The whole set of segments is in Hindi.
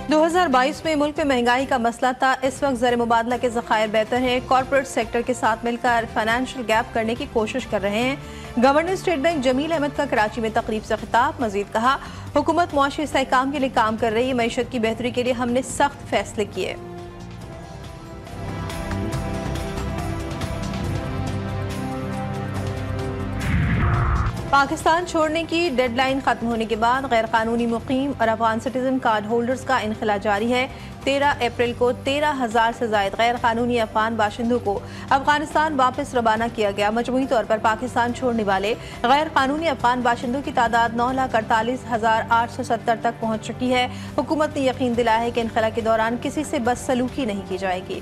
2022 में मुल्क में महंगाई का मसला था। इस वक्त ज़र मुबादला के ज़खायर बेहतर हैं। कॉरपोरेट सेक्टर के साथ मिलकर फाइनेंशियल गैप करने की कोशिश कर रहे हैं। Governor state bank Jameel Ahmed का कराची में तकरीब से खिताब। मजीद कहा, हुकूमत मुआशी इस्तेहकाम के लिए काम कर रही है। मईशत की बेहतरी के लिए हमने सख्त फैसले किए। पाकिस्तान छोड़ने की डेडलाइन खत्म होने के बाद गैर कानूनी मुकीम और अफगान सिटीजन कार्ड होल्डर्स का इनखला जारी है। 13 अप्रैल को 13,000 से ज्यादा गैर कानूनी अफगान बाशिंदों को अफगानिस्तान वापस रवाना किया गया। मजमूई तौर पर पाकिस्तान छोड़ने वाले गैर कानूनी अफगान बाशिंदों की तादाद 9,48,870 तक पहुंच चुकी है। हुकूमत ने यकीन दिलाया है कि इनखला के दौरान किसी से बदसलूकी नहीं की जाएगी।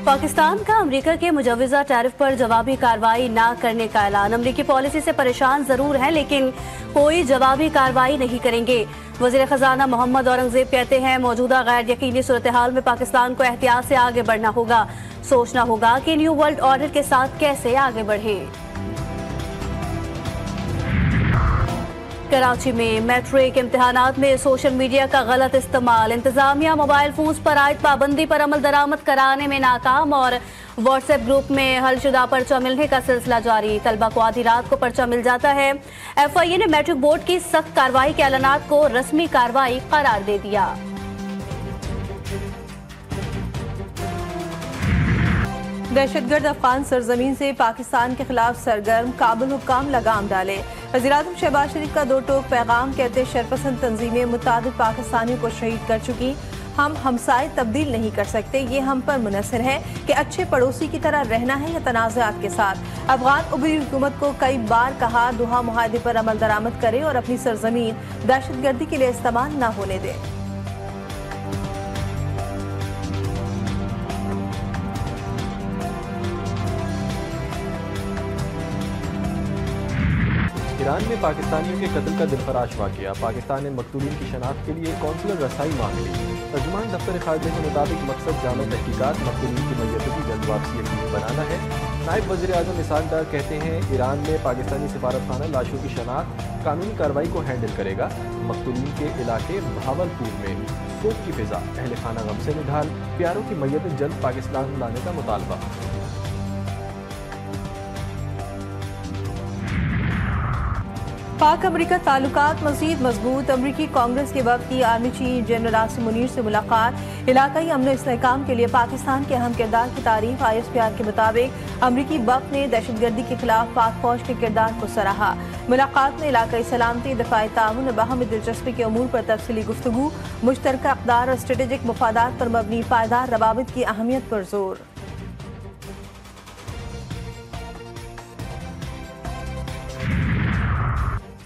पाकिस्तान का अमेरिका के मुजवजा टैरिफ पर जवाबी कार्रवाई न करने का ऐलान। अमेरिकी पॉलिसी से परेशान जरूर है लेकिन कोई जवाबी कार्रवाई नहीं करेंगे। वजीर खजाना मोहम्मद औरंगजेब कहते हैं, मौजूदा गैर यकीनी सूरत हाल में पाकिस्तान को एहतियात से आगे बढ़ना होगा। सोचना होगा कि न्यू वर्ल्ड ऑर्डर के साथ कैसे आगे बढ़ें। कराची में मैट्रिक इम्तिहानात में सोशल मीडिया का गलत इस्तेमाल। इंतजामिया मोबाइल फोन पर आयद पाबंदी पर अमल दरामद कराने में नाकाम और व्हाट्सएप ग्रुप में हलशुदा पर्चा मिलने का सिलसिला जारी। तलबा को आधी रात को पर्चा मिल जाता है। FIA ने मैट्रिक बोर्ड की सख्त कार्रवाई के ऐलानात को रस्मी कार्रवाई करार दे दिया। दहशतगर्द अफगान सरजमीन से पाकिस्तान के खिलाफ सरगर्म। काबुल हुक्काम लगाम डाले। वज़ीर-ए-आज़म शहबाज शरीफ का दो टोक पैगाम। कहते शरपसंद तंजीमें मुतादिद पाकिस्तानियों को शहीद कर चुकी। हम हमसाए तब्दील नहीं कर सकते। ये हम पर मुनहसर है कि अच्छे पड़ोसी की तरह रहना है या तनाज़ात के साथ। अफगान उबरी हुकूमत को कई बार कहा, दोहा मुआहदे पर अमल दरामद करे और अपनी सरजमीन दहशतगर्दी के लिए इस्तेमाल न होने दे। ईरान में पाकिस्तानियों के कत्ल का दिलफराश वाक़या। पाकिस्तान ने मकतूलीन की शनाख्त के लिए कौंसलर रसाई मांग ली। तर्जुमान दफ्तर खारजा के मुताबिक मकसद जामा तहकीकात मकतूलीन की मैयतों की जल्द वापसी यकीनी बनाना है। नायब वज़ीर-ए-आज़म इसहाक डार कहते हैं, ईरान में पाकिस्तानी सिफारतखाना लाशों की शनाख्त कानूनी कार्रवाई को हैंडल करेगा। मकतूलीन के इलाके भावलपुर में शोक की फिजा। अहले खाना गम से निढाल। प्यारों की मैयतें जल्द पाकिस्तान लाने का मुतालबा। पाक अमरीका ताल्लुकात मज़ीद मजबूत। अमरीकी कांग्रेस के वक्त की army chief general Asim Munir से मुलाकात। इलाकाई अमन इस्तेहकाम के लिए पाकिस्तान के अहम किरदार की तारीफ। ISPR के मुताबिक अमरीकी वक्त ने दहशतगर्दी के खिलाफ पाक फौज के किरदार को सराहा। मुलाकात में इलाकाई सलामती, दफाई ताउन, बाहमी दिलचस्पी के अमूर पर तफसीली गुफ्तगू, मुश्तरका अक़दार और स्ट्रेटेजिक मफादात पर मबनी पायदार रवाबित की अहमियत पर जोर।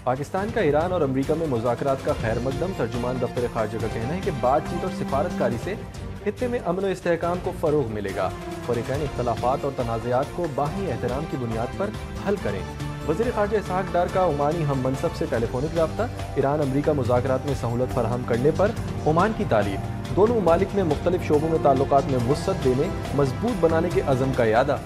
पाकिस्तान का ईरान और अमेरिका में मुज़ाकरात का खैर मकदम। तर्जुमान दफ्तर खारजा का कहना है कि बातचीत और सिफारतकारी से खित्ते में अमन और इस्तेहकाम को फ़रोग मिलेगा। फ़रीक़ैन इख्तलाफात और तनाज़ात को बाहमी एहतराम की बुनियाद पर हल करें। वज़ीर खारजा इसहाक डार का ओमानी हम मनसब से टेलीफोनिक रब्ता। ईरान अमेरिका मुज़ाकरात में सहूलत फराहम करने पर ओमान की तारीफ। दोनों ममालिक में मुख्तलिफ शोबों में ताल्लुकात में वुसअत देने, मजबूत बनाने के अज़म का यादा।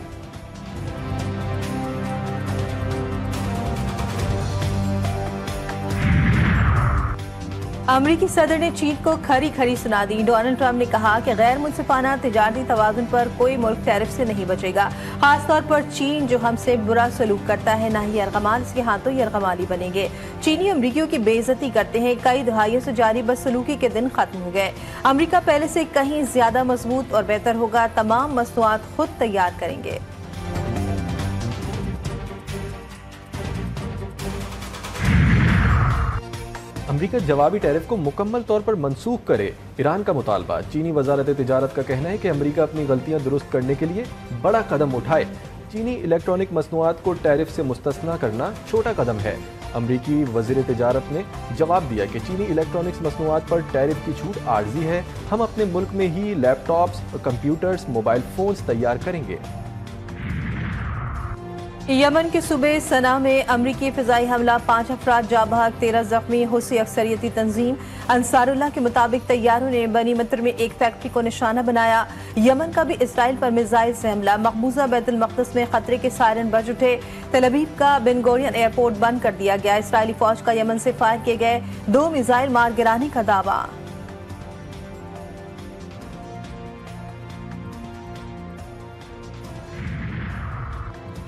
अमरीकी सदर ने चीन को खरी खरी सुना दी। डोनाल्ड ट्रंप ने कहा कि गैर मुनसिफाना तिजारती तवाज़ुन पर कोई मुल्क टैरिफ से नहीं बचेगा। खासतौर पर चीन जो हमसे बुरा सलूक करता है, ना ही यरगमाल इसके हाथों यरगमाली बनेंगे। चीनी अमरीकियों की बेइज्जती करते हैं। कई दहाइयों से जारी बदसलूकी के दिन खत्म हो गए। अमरीका पहले से कहीं ज्यादा मजबूत और बेहतर होगा। तमाम मसनूआत खुद तैयार करेंगे। अमरीका जवाबी टैरिफ को मुकम्मल तौर पर मनसूख करे, ईरान का मुतालबा। चीनी वजारत तिजारत का कहना है कि अमरीका अपनी गलतियां दुरुस्त करने के लिए बड़ा कदम उठाए। चीनी इलेक्ट्रॉनिक मसनूआत को टैरिफ से मुस्तस्ना करना छोटा कदम है। अमरीकी वजीर तिजारत ने जवाब दिया कि चीनी इलेक्ट्रॉनिक्स मसनूआत पर टैरिफ की छूट आर्जी है। हम अपने मुल्क में ही लैपटॉप्स, कंप्यूटर्स, मोबाइल फोन्स तैयार करेंगे। यमन के सूबे सना में अमरीकी फिजाई हमला, 5 अफराद जाँ बहक, 13 जख्मी। हुसी अक्सरियती तंजीम अंसारुल्लाह के मुताबिक तैयारों ने बनी मतर में एक फैक्ट्री को निशाना बनाया। यमन का भी इसराइल पर मिसाइल से हमला, मकबूजा बैतुल मक़दिस में खतरे के सायरन बज उठे। तेल अवीव का बेन गुरियन एयरपोर्ट बंद कर दिया गया। इसराइली फौज का यमन से फायर किए गए 2 मिसाइल मार गिराने का दावा।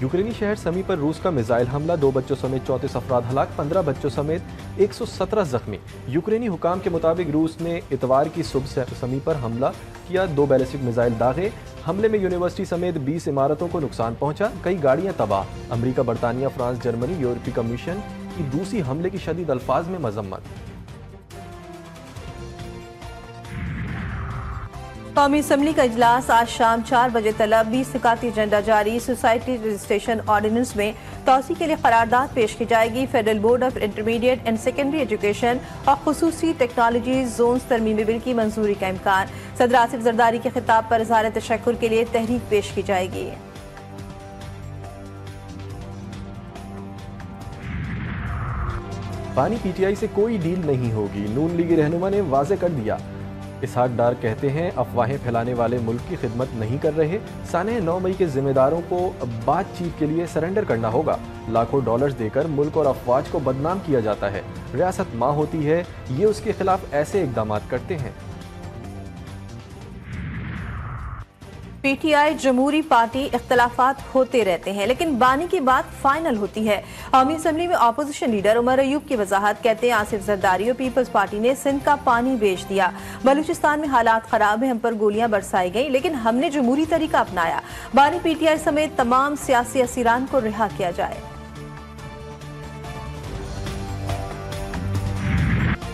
यूक्रेनी शहर समी पर रूस का मिसाइल हमला, 2 बच्चों समेत 34 अफराद हलाक, 15 बच्चों समेत 117 जख्मी। यूक्रेनी हुकाम के मुताबिक रूस ने इतवार की सुबह समी पर हमला किया, 2 बैलिस्टिक मिसाइल दागे। हमले में यूनिवर्सिटी समेत 20 इमारतों को नुकसान पहुंचा, कई गाड़ियां तबाह। अमरीका, बरतानिया, फ्रांस, जर्मनी, यूरोपीय कमीशन की रूसी हमले की शदीद अल्फाज में मजम्मत। कौमी असम्बली का इजलास आज शाम 4 बजे तलब। 20 सिकाती एजेंडा जारी। सोसाइटी रजिस्ट्रेशन ऑर्डिनेंस में तोसी के लिए करारदाद पेश की जाएगी। Federal board of intermediate and secondary education और खुसूसी टेक्नोलॉजी जोन्स तरमीमी बिल की मंजूरी का इम्कान। सदर आसिफ जरदारी के खिताब पर इज़हार तशक्कुर के लिए तहरीक पेश की जाएगी। पानी पीटीआई से कोई डील नहीं होगी, नून लीगी रहनुमा ने वाजे कर दिया। इसहाक डार कहते हैं अफवाहें फैलाने वाले मुल्क की खिदमत नहीं कर रहे। साने 9 मई के जिम्मेदारों को बातचीत के लिए सरेंडर करना होगा। लाखों डॉलर्स देकर मुल्क और अफवाज को बदनाम किया जाता है। रियासत माँ होती है, ये उसके खिलाफ ऐसे इकदाम करते हैं। पीटीआई जमहूरी पार्टी इख्तलाफात होते रहते हैं, लेकिन बानी की बात फाइनल होती है। कौमी असम्बली में अपोजिशन लीडर उमर अयूब की वजाहत, कहते हैं आसिफ जरदारी और पीपल्स पार्टी ने सिंध का पानी बेच दिया। बलूचिस्तान में हालात खराब है, हम पर गोलियां बरसाई गई, लेकिन हमने जमहूरी तरीका अपनाया। बानी पीटीआई समेत तमाम सियासी असीरान को रिहा किया जाए।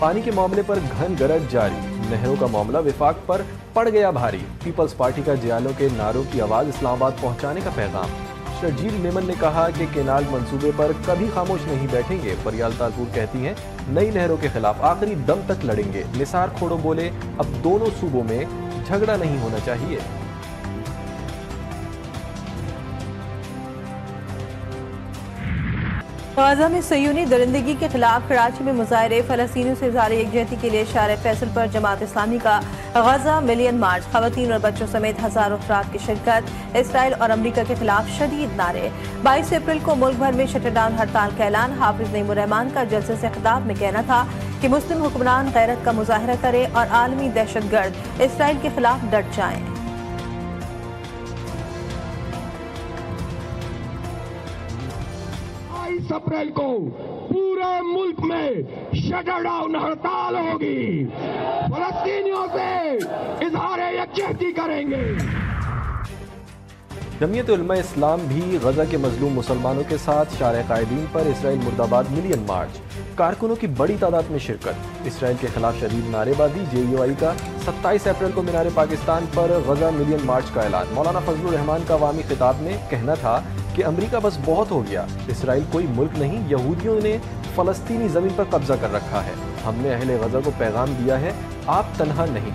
पानी के मामले पर घन गरज जारी, नहरों का मामला विफाक पर पड़ गया भारी। पीपल्स पार्टी का जियालों के नारों की आवाज इस्लामाबाद पहुंचाने का पैगाम। शर्जील मेमन ने कहा कि केनाल मंसूबे पर कभी खामोश नहीं बैठेंगे। परियाल तालपुर कहती हैं नई नहरों के खिलाफ आखिरी दम तक लड़ेंगे। निसार खोड़ो बोले अब दोनों सूबों में झगड़ा नहीं होना चाहिए। गाजा में सयूनी दरिंदगी के खिलाफ कराची में मुजाहरे। फलस्तीनियों से इज़हार यकजहती के लिए शार फैसल पर जमात इस्लामी का गाजा मिलियन मार्च। खवातीन और बच्चों समेत हजारों अफराद की शिरकत। इसराइल और अमरीका के खिलाफ शदीद नारे। 22 अप्रैल को मुल्क भर में शटरडाउन हड़ताल का ऐलान। हाफिज नईमुर रहमान का जलसे से खिताब में कहना था कि मुस्लिम हुक्मरान गैरत का मुजाहरा करें और आलमी दहशतगर्द इसराइल के खिलाफ डट जाएं। 22 अप्रैल को पूरे मुल्क में शटरडाउन हड़ताल होगी। फलस्तीनियों से इज़हार यकजहती करेंगे। जमीयत उलमा इस्लाम भी गजा के मजलूम मुसलमानों के साथ शार कायदीन पर इसराइल मुर्दाबाद मिलियन मार्च। कारकुनों की बड़ी तादाद में शिरकत। इसराइल के खिलाफ शदीद नारेबाजी। JUI का 27 अप्रैल को मीनार पाकिस्तान पर गजा मिलियन मार्च का ऐलान। मौलाना फजलुर रहमान का अवामी खिताब में कहना था कि अमेरिका बस बहुत हो गया, इसराइल कोई मुल्क नहीं, यहूदियों ने फलस्तीनी जमीन पर कब्जा कर रखा है। हमने अहले गजा को पैगाम दिया है, आप तन्हा नहीं।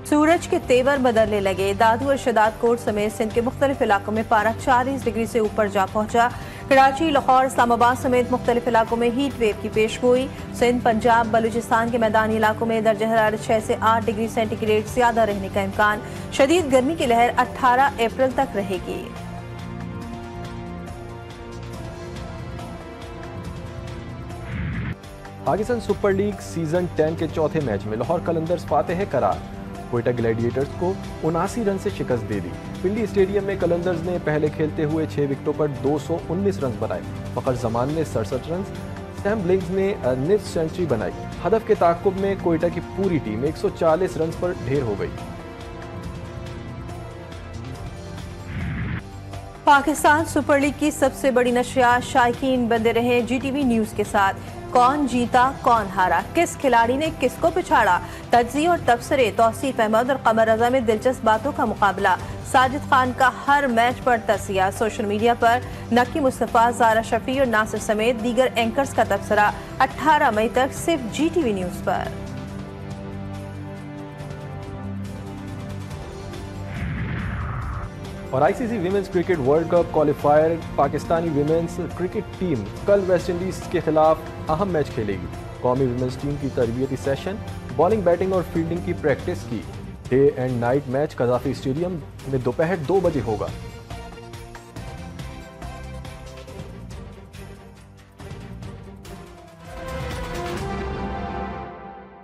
सूरज के तेवर बदलने लगे। दादू और शदाद कोट समेत सिंध के मुख्तलिफ इलाकों में पारा 40 डिग्री से ऊपर जा पहुंचा। कराची, लाहौर, इस्लामाबाद समेत मुख्तलिफ इलाकों में हीट वेव की पेशगोई। सिंध, पंजाब, बलूचिस्तान के मैदानी इलाकों में दर्जा हरारत 6 से 8 डिग्री सेंटीग्रेड ज्यादा रहने का इम्कान। शदीद गर्मी की लहर 18 अप्रैल तक रहेगी। पाकिस्तान सुपर लीग सीजन 10 के चौथे मैच में लाहौर कलंदर्स फातेह करार। कोयटा ग्लैडिएटर्स को 79 रन से शिकस्त दे दी। पिंडी स्टेडियम में कलंदर्स ने पहले खेलते हुए 6 विकेटों पर 219 रन बनाए। फखर जमान ने 67 रन, सैम ब्लिंग्स ने निफ्ट सेंचुरी बनाई। हदफ के ताक़ुब में कोयटा की पूरी टीम 140 रन पर ढेर हो गई। पाकिस्तान सुपर लीग की सबसे बड़ी नशियात। शायकीन बंदे रहे GTV न्यूज के साथ। कौन जीता कौन हारा, किस खिलाड़ी ने किसको पिछाड़ा, तज्ज़िये और तबसरे। तौसीफ अहमद और कमर रजा में दिलचस्प बातों का मुकाबला। साजिद खान का हर मैच पर तस्या। सोशल मीडिया पर नकी मुस्तफ़ा, ज़ारा शफी और नासिर समेत दीगर एंकर्स का तबसरा। 18 मई तक सिर्फ GTV न्यूज पर। और ICC women's cricket world cup qualifier Pakistani women's cricket team कल वेस्ट इंडीज के खिलाफ अहम मैच खेलेगी। कौमी विमेंस टीम की तरबियती सेशन, बॉलिंग, बैटिंग और फील्डिंग की प्रैक्टिस की। Day and night match Gaddafi stadium में दोपहर 2 बजे होगा।